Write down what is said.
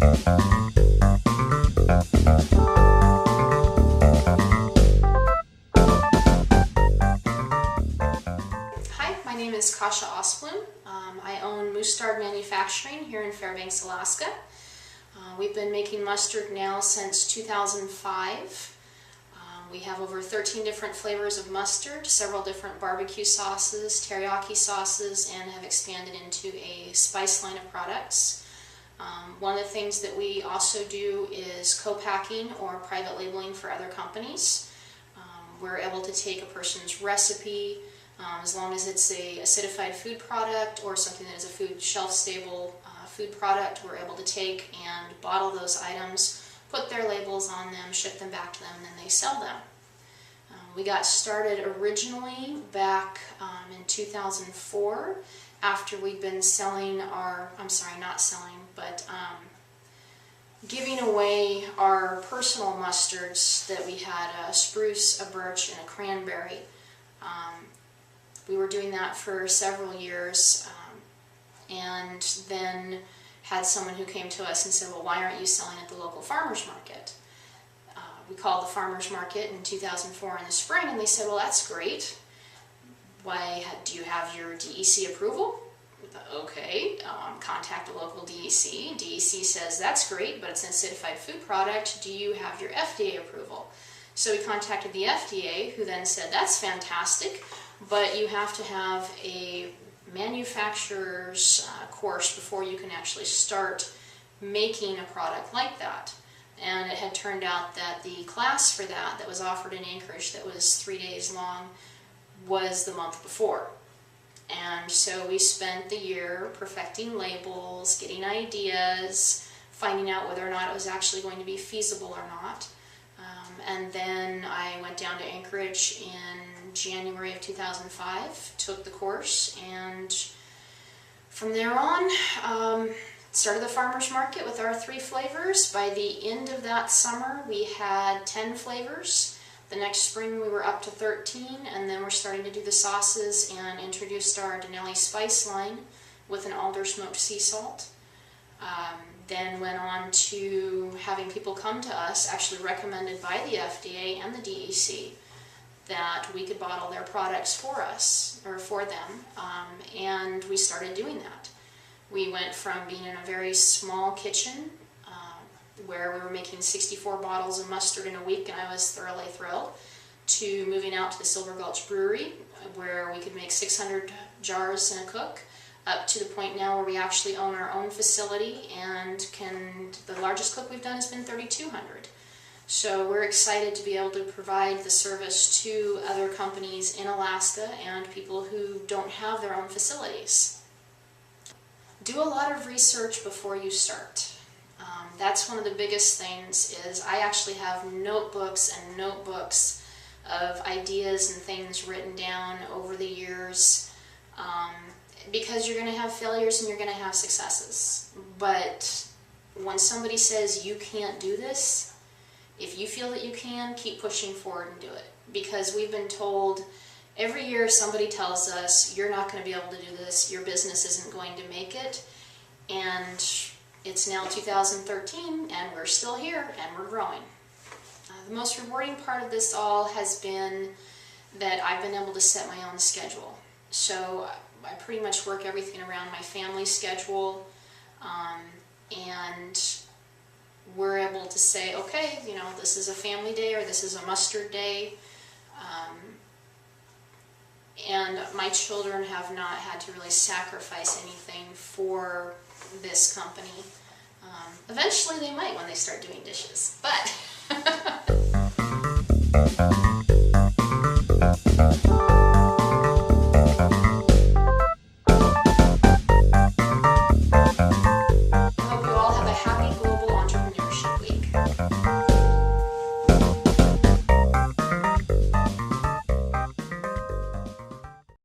Hi, my name is Kasha Ostbloom. I own Moosetard Manufacturing here in Fairbanks, Alaska. We've been making mustard now since 2005. We have over 13 different flavors of mustard, several different barbecue sauces, teriyaki sauces, and have expanded into a spice line of products. One of the things that we also do is co-packing or private labeling for other companies. We're able to take a person's recipe, as long as it's a acidified food product or something that is a food shelf-stable food product, we're able to take and bottle those items, put their labels on them, ship them back to them, and then they sell them. We got started originally back in 2004 after we'd been selling our, giving away our personal mustards that we had, a spruce, a birch, and a cranberry. We were doing that for several years, and then had someone who came to us and said, well, why aren't you selling at the local farmer's market? We called the farmer's market in 2004 in the spring, and they said, well, that's great. Why, do you have your DEC approval? Okay, contact the local DEC. DEC says, that's great, but it's an acidified food product. Do you have your FDA approval? So we contacted the FDA, who then said, that's fantastic, but you have to have a manufacturer's course before you can actually start making a product like that. And it had turned out that the class for that was offered in Anchorage, that was 3 days long, was the month before. And so we spent the year perfecting labels, getting ideas, finding out whether or not it was actually going to be feasible or not. And then I went down to Anchorage in January of 2005, took the course, and from there on, started the farmer's market with our 3 flavors. By the end of that summer, we had 10 flavors. The next spring we were up to 13, and then we're starting to do the sauces and introduced our Denali spice line with an alder smoked sea salt. Then went on to having people come to us, actually recommended by the FDA and the DEC, that we could bottle their products for us, or for them, and we started doing that. We went from being in a very small kitchen, where we were making 64 bottles of mustard in a week, and I was thoroughly thrilled, to moving out to the Silver Gulch Brewery, where we could make 600 jars in a cook, up to the point now where we actually own our own facility, and the largest cook we've done has been 3,200. So we're excited to be able to provide the service to other companies in Alaska and people who don't have their own facilities. Do a lot of research before you start. That's one of the biggest things. Is I actually have notebooks and notebooks of ideas and things written down over the years, because you're going to have failures and you're going to have successes. But when somebody says you can't do this, if you feel that you can, keep pushing forward and do it. Because we've been told every year somebody tells us, you're not going to be able to do this, your business isn't going to make it, and it's now 2013 and we're still here and we're growing. The most rewarding part of this all has been that I've been able to set my own schedule. So I pretty much work everything around my family schedule, and we're able to say, okay, you know, this is a family day or this is a mustard day, and my children have not had to really sacrifice anything for this company. Eventually they might when they start doing dishes, but